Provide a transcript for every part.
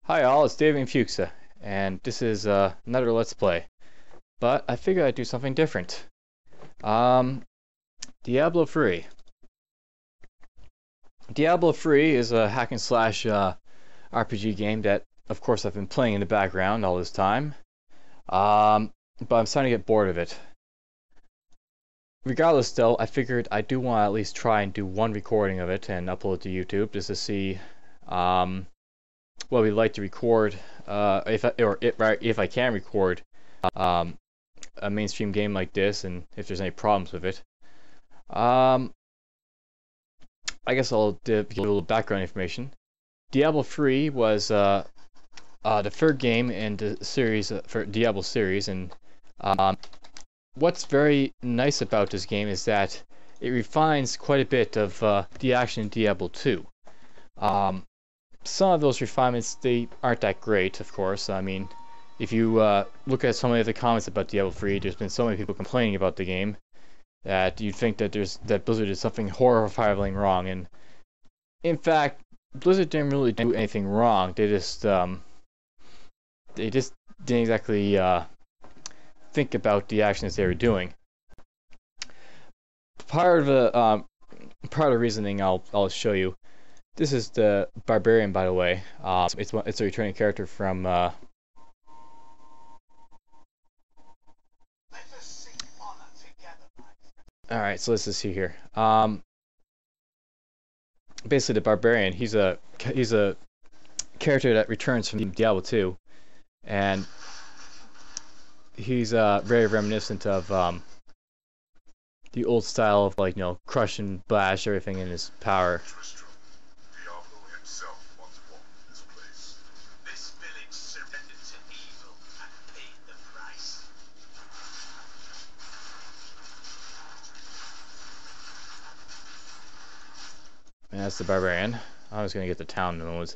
Hi all, it's David Fuchsa, and this is another Let's Play. But I figured I'd do something different. Diablo 3. Diablo 3 is a hack and slash RPG game that, of course, I've been playing in the background all this time. But I'm starting to get bored of it. Regardless, though, I figured I do want to at least try and do one recording of it and upload it to YouTube just to see what we'd like to record, if I can record a mainstream game like this, and if there's any problems with it. I guess I'll give you a little background information. Diablo 3 was the third game in the series for Diablo series, and what's very nice about this game is that it refines quite a bit of the action in Diablo 2. Some of those refinements, they aren't that great, of course. I mean, if you look at so many of the comments about Diablo 3, there's been so many people complaining about the game that you'd think that Blizzard did something horrifying wrong. And in fact, Blizzard didn't really do anything wrong. They just didn't exactly think about the actions they were doing. Part of the reasoning I'll show you. This is the Barbarian, by the way. It's a returning character from Alright, so let's just see here. Basically, the Barbarian, he's a character that returns from Diablo 2, and he's very reminiscent of the old style of, like, crush and bash everything in his power. And that's the Barbarian. I was gonna get the town and it was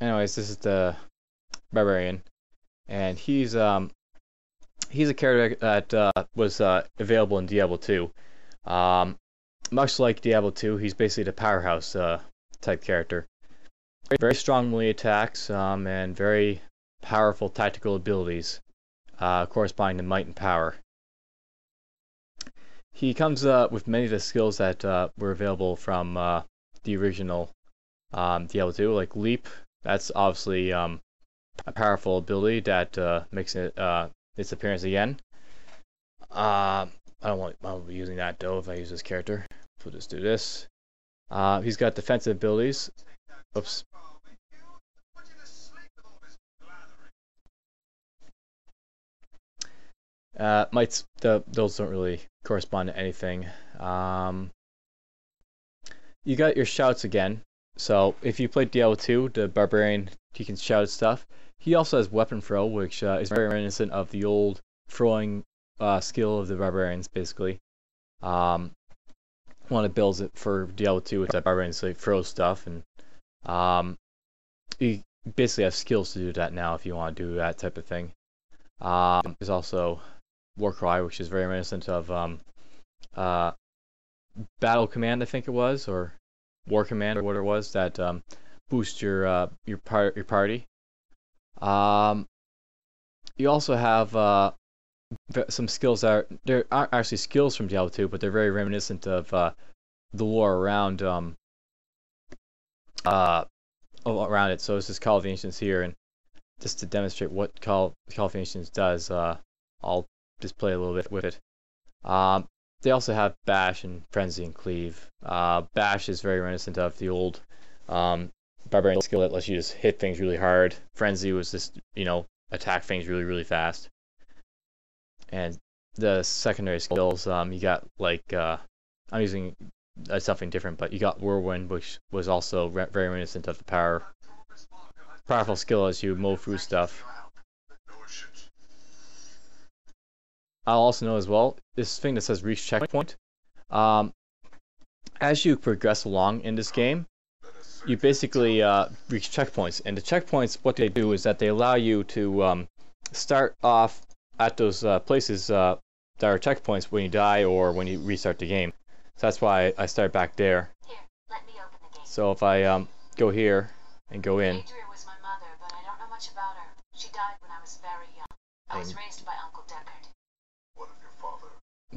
anyways, this is the Barbarian, and he's a character that was available in Diablo 2. Much like Diablo 2, he's basically the powerhouse type character. Very strong melee attacks and very powerful tactical abilities corresponding to might and power. He comes with many of the skills that were available from the original Diablo 2, like Leap. That's obviously a powerful ability that makes it its appearance again. I won't be using that though if I use this character. We'll just do this. He's got defensive abilities. Oops. Mites, those don't really correspond to anything. You got your shouts again. So if you played Diablo 2, the Barbarian, he can shout at stuff. He also has weapon throw, which is very reminiscent of the old throwing skill of the Barbarians, basically. One of the builds it for Diablo 2 is that Barbarians throw stuff, and you basically have skills to do that now if you want to do that type of thing. There's also Warcry, which is very reminiscent of Battle Command, I think it was, or War Command, or what it was, that boosts your party. You also have some skills that aren't actually skills from Diablo 2, but they're very reminiscent of the lore around it. So this is Call of the Ancients here, and just to demonstrate what Call of the Ancients does, I'll just play a little bit with it. They also have Bash and Frenzy and Cleave. Bash is very reminiscent of the old Barbarian skill that lets you just hit things really hard. Frenzy was just, attack things really, really fast. And the secondary skills, you got, like, I'm using something different, but you got Whirlwind, which was also very reminiscent of the powerful skill as you mow through stuff. I'll also know as well, this thing that says reach checkpoint. As you progress along in this game, you basically reach checkpoints, and the checkpoints, what they do is that they allow you to start off at those places that are checkpoints when you die or when you restart the game. So that's why I start back there. Here, let me open the gate. So if I go here and go in. Adria was my mother, but I don't know much about her. She died when I was very young. I was raised by Uncle Deckard. What of your father?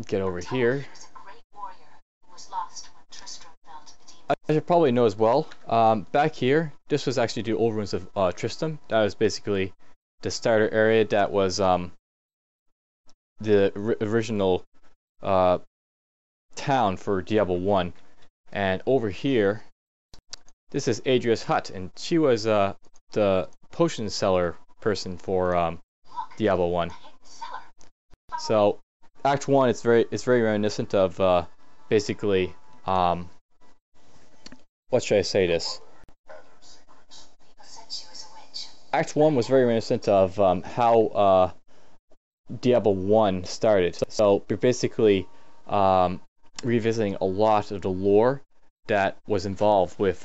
Get over here. He was a great warrior who was lost when Tristram fell to the demons. I should probably know as well. Back here, this was actually the old ruins of Tristram. That was basically the starter area. That was the original town for Diablo 1. And over here, this is Adria's hut, and she was the potion seller person for Diablo 1. So Act 1, it's very reminiscent of basically what should I say this? Act 1 was very reminiscent of how Diablo 1 started. So you're basically revisiting a lot of the lore that was involved with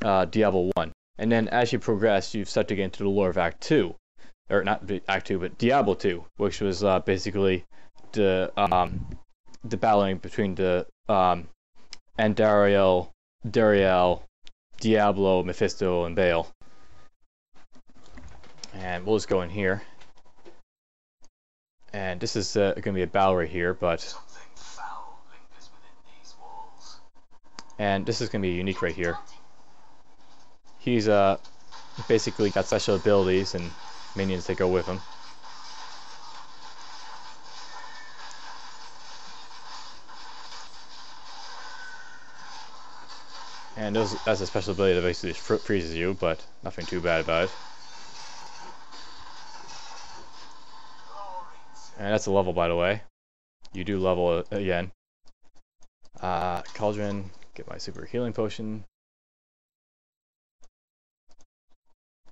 Diablo 1. And then as you progress, you start to get into the lore of Act 2. Or not Act 2, but Diablo 2, which was basically the battling between the Andariel, Dariel, Diablo, Mephisto, and Baal. And we'll just go in here. And this is going to be a battle right here, but... And this is going to be unique right here. He's basically got special abilities and minions that go with him. And that's a special ability that basically just freezes you, but nothing too bad about it. And that's a level, by the way. You do level again. Cauldron, get my super healing potion.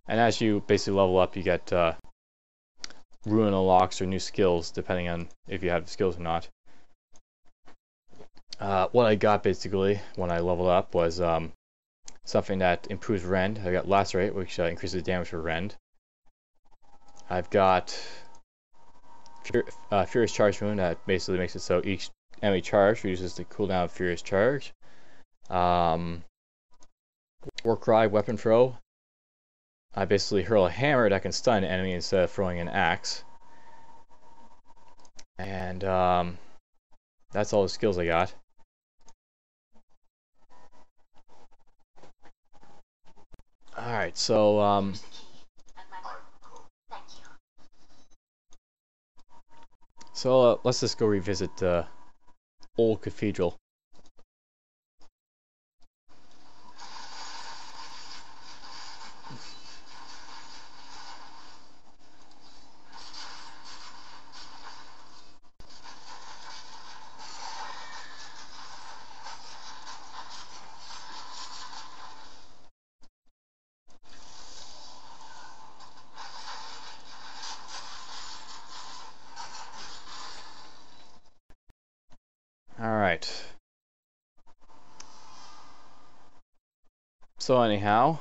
And as you basically level up, you get rune unlocks or new skills, depending on if you have the skills or not. What I got basically when I leveled up was something that improves rend. I got lacerate, which increases damage for rend. I've got Furious Charge rune that basically makes it so each enemy charge reduces the cooldown of Furious Charge. War Cry, weapon throw. I basically hurl a hammer that can stun an enemy instead of throwing an axe. And that's all the skills I got. Alright, so let's just go revisit the old cathedral. Alright. So anyhow,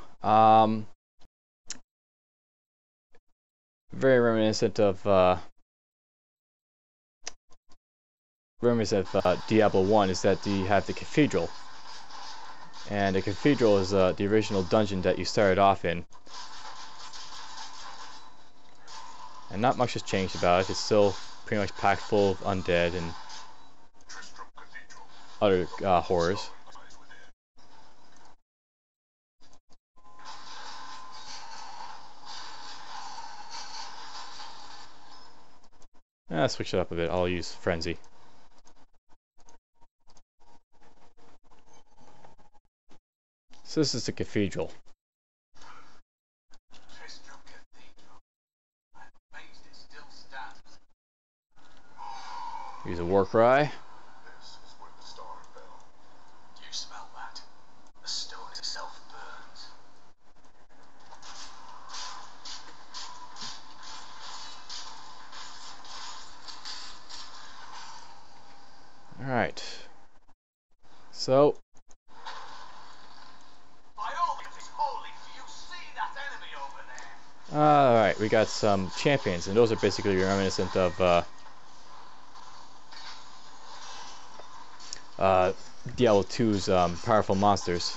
very reminiscent of Diablo 1 is that you have the cathedral. And the cathedral is the original dungeon that you started off in. And not much has changed about it. It's still pretty much packed full of undead and other horrors. Switch it up a bit. I'll use Frenzy. So this is the cathedral. Use a war cry. Alright. So by all that is holy, do you see that enemy over there? Alright, we got some champions, and those are basically reminiscent of Diablo 2's powerful monsters.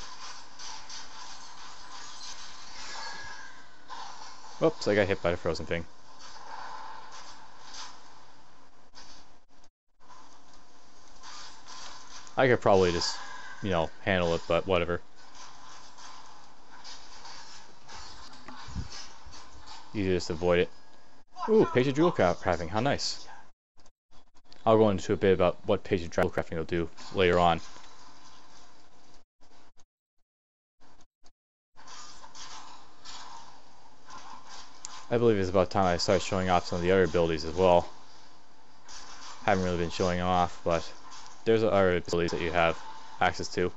Oops, I got hit by the frozen thing. I could probably just, you know, handle it, but whatever. You just avoid it. Ooh, page of jewel crafting, how nice. I'll go into a bit about what page of jewel crafting will do later on. I believe it's about time I start showing off some of the other abilities as well. Haven't really been showing them off, but there's other abilities that you have access to.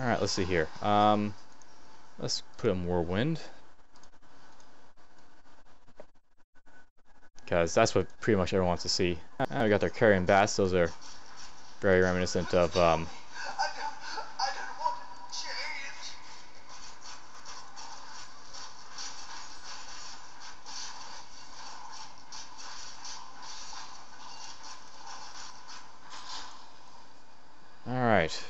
Alright, let's see here. Let's put in Whirlwind. Because that's what pretty much everyone wants to see. And we got their carrion bats. Those are very reminiscent of I don't want to change. Alright.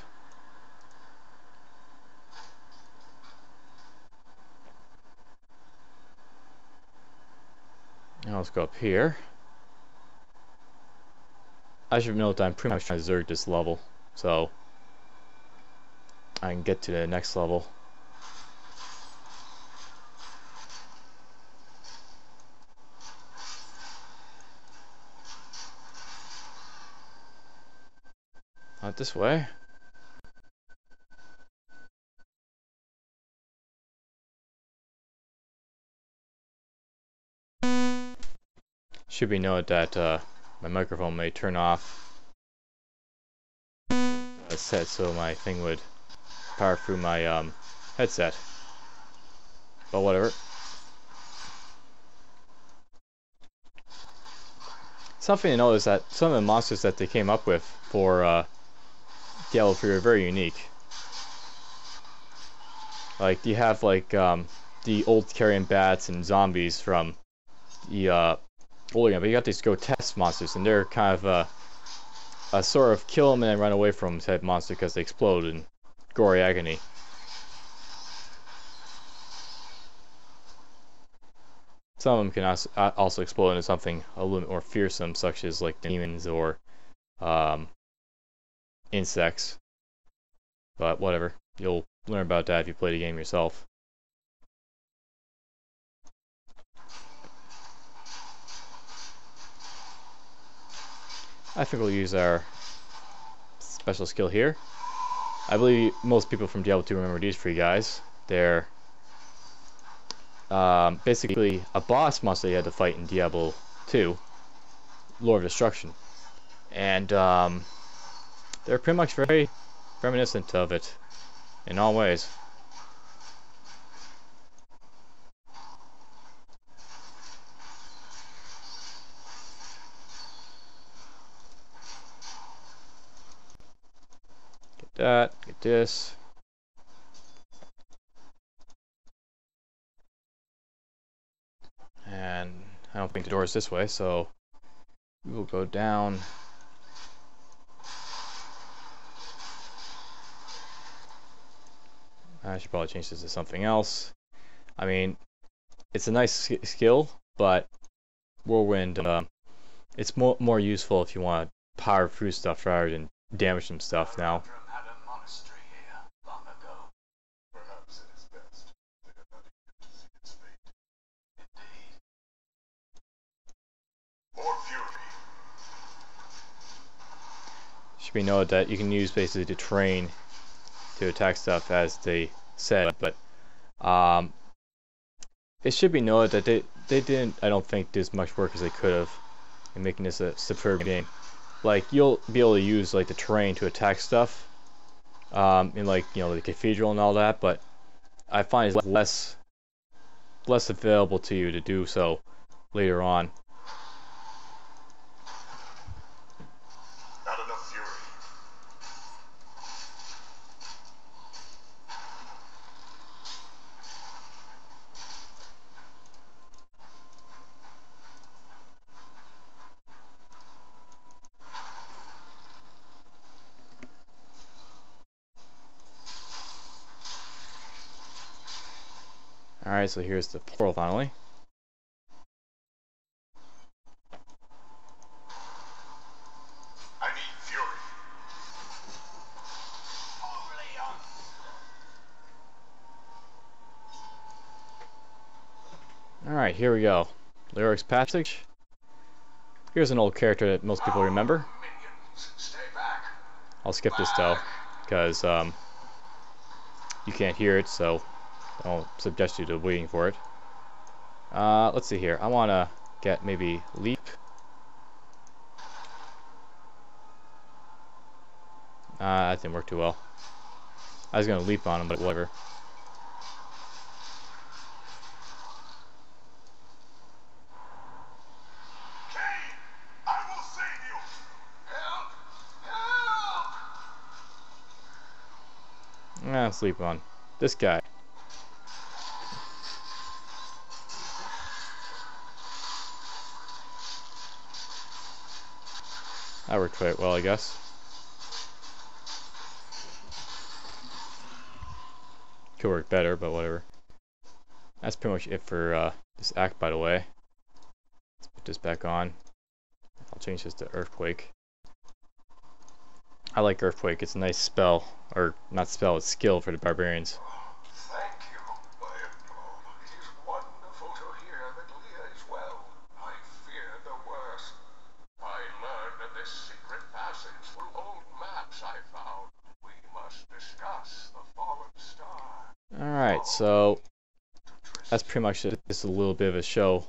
Now let's go up here. I should note that I'm pretty much trying to zerg this level, so I can get to the next level. Not this way. Should be noted that my microphone may turn off. It's set so my thing would power through my headset. But whatever. Something to note is that some of the monsters that they came up with for Diablo 3 are very unique. Like you have like the old carrion bats and zombies from the older game, but you got these grotesque monsters, and they're kind of a sort of kill them and then run away from them type monster because they explode in gory agony. Some of them can also explode into something a little bit more fearsome, such as like demons or insects. But whatever, you'll learn about that if you play the game yourself. I think we'll use our special skill here. I believe most people from Diablo 2 remember these three guys. They're basically a boss monster you had to fight in Diablo 2, Lord of Destruction. And they're pretty much very reminiscent of it in all ways. Get that, get this. And I don't think the door is this way, so we will go down. I should probably change this to something else. I mean, it's a nice skill, but Whirlwind, it's more useful if you want to power through stuff rather than damage some stuff now. Had a monastery here long ago. Perhaps it is best that another get to see its fate. Indeed. More fury. Should be noted that you can use basically the terrain to attack stuff as they said, but it should be noted that they didn't, I don't think, do as much work as they could have in making this a superb game. Like, you'll be able to use like the terrain to attack stuff in, like, you know, the cathedral and all that, but I find it's less available to you to do so later on. Not enough fury. Alright, so here's the portal finally. I need fury. Alright, here we go. Lyric's Passage. Here's an old character that most people remember. Minions, stay back. I'll skip this though, because you can't hear it, so I'll suggest you to waiting for it. Let's see here. I want to get maybe Leap. That didn't work too well. I was going to leap on him, but whatever. Kane, I will save you. Help! Help! Let's leap on this guy. That worked quite well, I guess. Could work better, but whatever. That's pretty much it for this act, by the way. Let's put this back on. I'll change this to Earthquake. I like Earthquake. It's a nice spell, or not spell, it's skill for the barbarians. Thank you, It is wonderful to hear that Leah is well. I feared the worst. I learned of this secret passage through old maps I found. We must discuss the fallen star. Alright, so that's pretty much it. This is a little bit of a show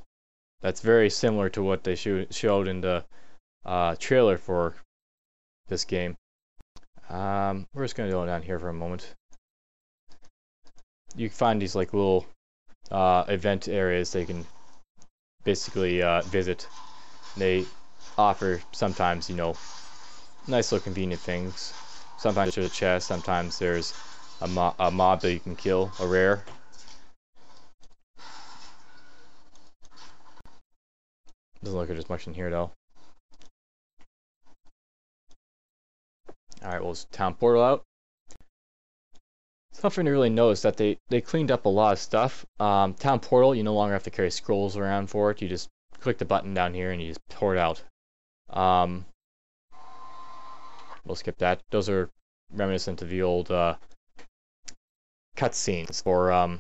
that's very similar to what they showed in the trailer for this game. We're just going to go down here for a moment. You can find these like little event areas they can basically visit. They offer sometimes, you know, nice little convenient things. Sometimes there's a chest, sometimes there's a mob that you can kill, a rare. Doesn't look like there's much in here though. Alright, well, it's town portal out. Something to really notice that they cleaned up a lot of stuff. Town portal, you no longer have to carry scrolls around for it. You just click the button down here and you just pour it out. We'll skip that. Those are reminiscent of the old cutscenes for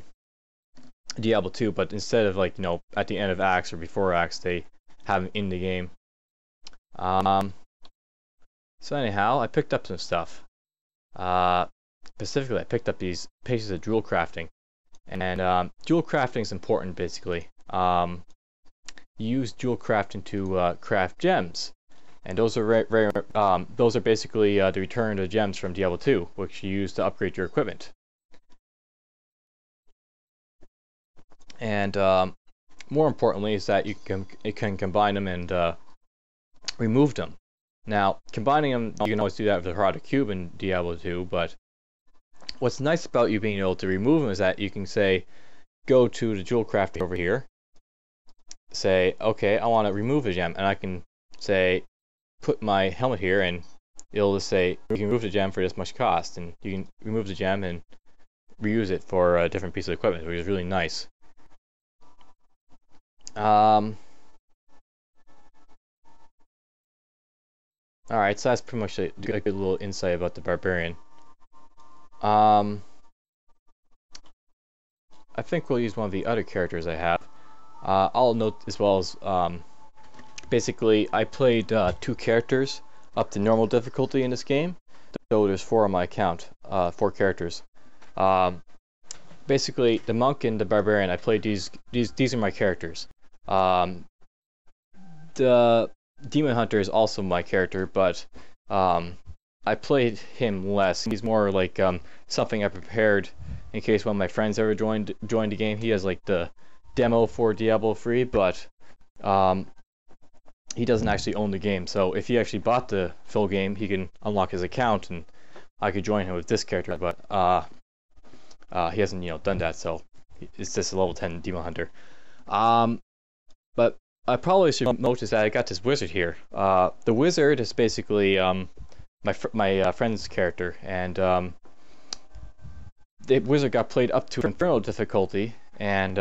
Diablo 2, but instead of, like, you know, at the end of acts or before acts, they have them in the game. So anyhow, I picked up some stuff. Specifically, I picked up these pages of jewel crafting, and jewel crafting is important. Basically, you use jewel crafting to craft gems, and those are those are basically the return to gems from Diablo 2, which you use to upgrade your equipment. And more importantly is that you can combine them and remove them. Now, combining them, you can always do that with the Herodic Cube in Diablo 2, but what's nice about you being able to remove them is that you can say, go to the jewel crafting over here, say, okay, I want to remove a gem, and I can say, put my helmet here, and it'll just say, you can remove the gem for this much cost, and you can remove the gem and reuse it for a different piece of equipment, which is really nice. Alright, so that's pretty much a good little insight about the Barbarian. I think we'll use one of the other characters I have. I'll note as well as, basically, I played 2 characters up to normal difficulty in this game, so there's 4 on my account, 4 characters. Basically, the Monk and the Barbarian, I played these are my characters. The Demon Hunter is also my character, but I played him less. He's more like something I prepared in case one of my friends ever joined the game. He has like the demo for Diablo III, but he doesn't actually own the game. So if he actually bought the full game, he can unlock his account, and I could join him with this character. But he hasn't, done that. So it's just a level 10 demon hunter. But I probably should notice that I got this wizard here. The wizard is basically my friend's character, and the wizard got played up to Inferno difficulty, and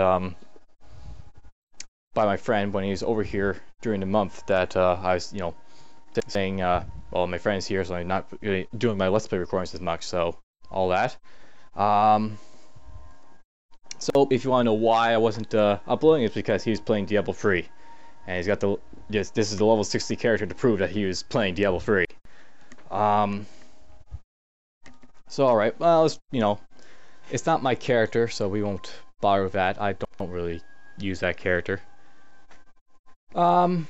by my friend when he was over here during the month that I was, saying, well, my friend's here, so I'm not really doing my Let's Play recordings as much, so all that. So if you want to know why I wasn't uploading, it's because he was playing Diablo 3, and he's got this is the level 60 character to prove that he was playing Diablo 3. So alright, well, it's not my character, so we won't bother with that. I don't really use that character. Well,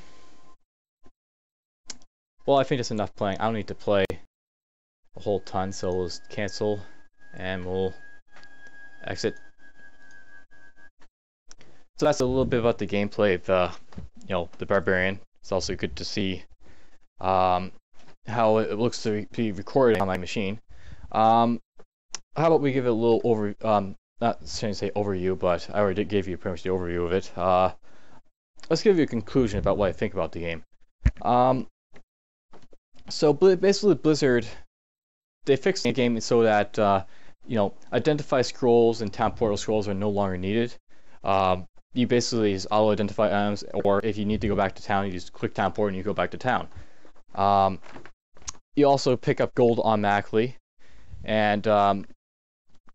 I think that's enough playing. I don't need to play a whole ton, so we'll just cancel and we'll exit. So that's a little bit about the gameplay of the Barbarian. It's also good to see how it looks to be recorded on my machine. How about we give it a little not trying to say overview, but I already gave you pretty much the overview of it. Let's give you a conclusion about what I think about the game. So basically Blizzard, they fixed the game so that identify scrolls and town portal scrolls are no longer needed. You basically just auto-identify items, or if you need to go back to town, you just click town portal and you go back to town. You also pick up gold automatically, and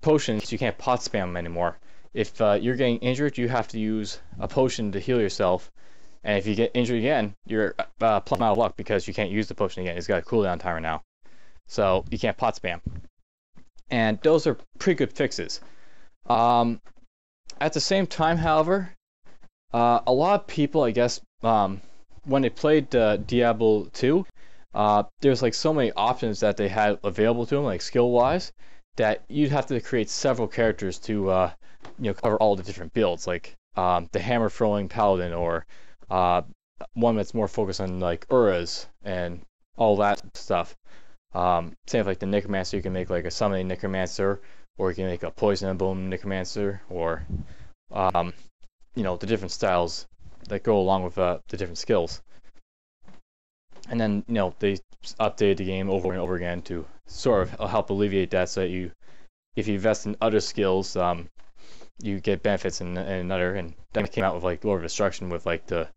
potions, you can't pot spam them anymore. If you're getting injured, you have to use a potion to heal yourself, and if you get injured again, you're plumb out of luck because you can't use the potion again. It's got a cooldown timer now, so you can't pot spam. And those are pretty good fixes. At the same time, however, a lot of people, I guess, when they played Diablo 2, there's like so many options that they had available to them, like skill-wise, that you'd have to create several characters to cover all the different builds, like the hammer throwing paladin, or one that's more focused on like auras and all that stuff. Same with like the necromancer, you can make like a summoning necromancer, or you can make a poison and bone necromancer, or the different styles that go along with the different skills. And then they updated the game over and over again to sort of help alleviate that, so that if you invest in other skills, you get benefits in another. And then it came out with like Lord of Destruction with like the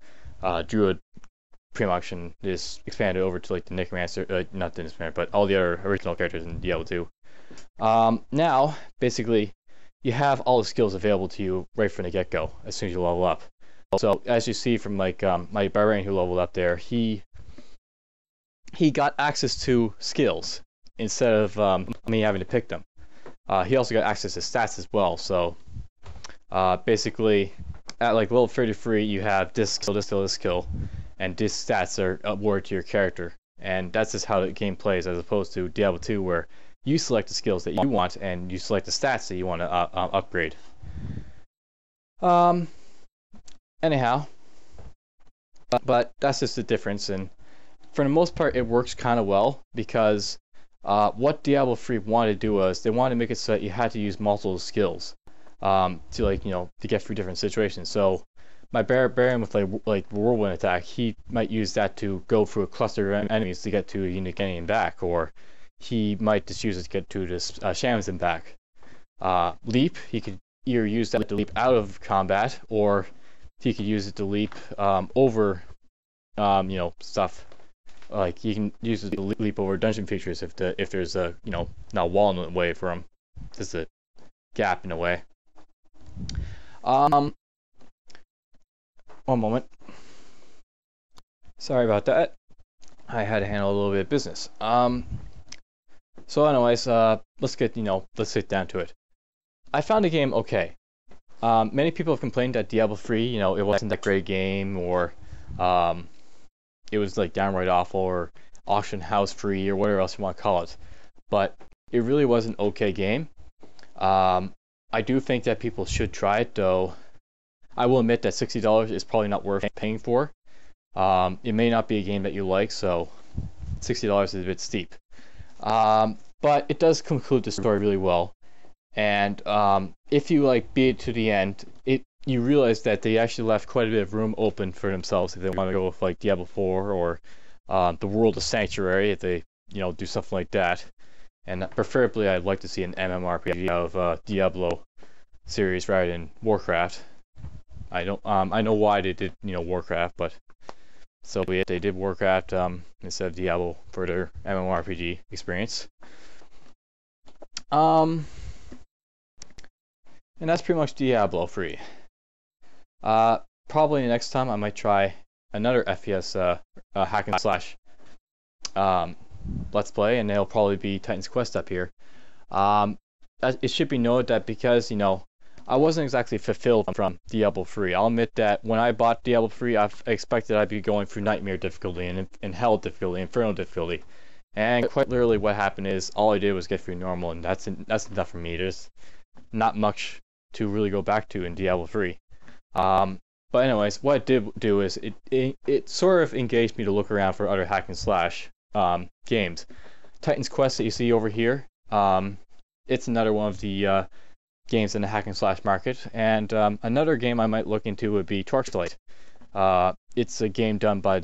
druid pretty much, and just expanded over to like the necromancer, not the necromancer, but all the other original characters in Diablo 2. Now basically you have all the skills available to you right from the get-go as soon as you level up. So as you see from like my barbarian who leveled up there, he got access to skills instead of me having to pick them. He also got access to stats as well. So basically, at like level 33, you have this skill, this skill, this skill, and these stats are awarded to your character. And that's just how the game plays, as opposed to Diablo 2, where you select the skills that you want and you select the stats that you want to upgrade. Anyhow, but that's just the difference, and for the most part, it works kind of well, because what Diablo 3 wanted to do was they wanted to make it so that you had to use multiple skills to to get through different situations. So my barbarian with like whirlwind attack, he might use that to go through a cluster of enemies to get to a unique enemy and back, or he might just use it to get to this shamans and back. Leap, he could either use that to leap out of combat, or he could use it to leap over stuff. Like you can use it to leap over dungeon features if there's a not a wall in the way for him, just a gap in the way. One moment. Sorry about that. I had to handle a little bit of business. So anyways, let's get down to it. I found the game okay. Many people have complained that Diablo 3, it wasn't that great a game, or it was like downright awful, or auction house free, or whatever else you want to call it. But it really was an okay game. I do think that people should try it, though. I will admit that $60 is probably not worth paying for. It may not be a game that you like, so $60 is a bit steep. But it does conclude the story really well. And if you like beat it to the end, you realize that they actually left quite a bit of room open for themselves if they want to go with like Diablo 4 or the World of Sanctuary, if they do something like that. And preferably, I'd like to see an MMORPG of Diablo series rather than Warcraft. I know why they did Warcraft, but so be it. They did Warcraft instead of Diablo for their MMORPG experience. And that's pretty much Diablo 3. Probably next time I might try another FPS hack and slash let's play, and it'll probably be Titan's Quest up here. It should be noted that because I wasn't exactly fulfilled from Diablo 3. I'll admit that when I bought Diablo 3, I expected I'd be going through Nightmare difficulty and Hell difficulty, Inferno difficulty, and quite literally what happened is all I did was get through normal, and that's enough for me. There's not much to really go back to in Diablo 3. But anyways, what it did do is it sort of engaged me to look around for other hack and slash games. Titan's Quest that you see over here, it's another one of the games in the hack and slash market. And another game I might look into would be Torchlight. It's a game done by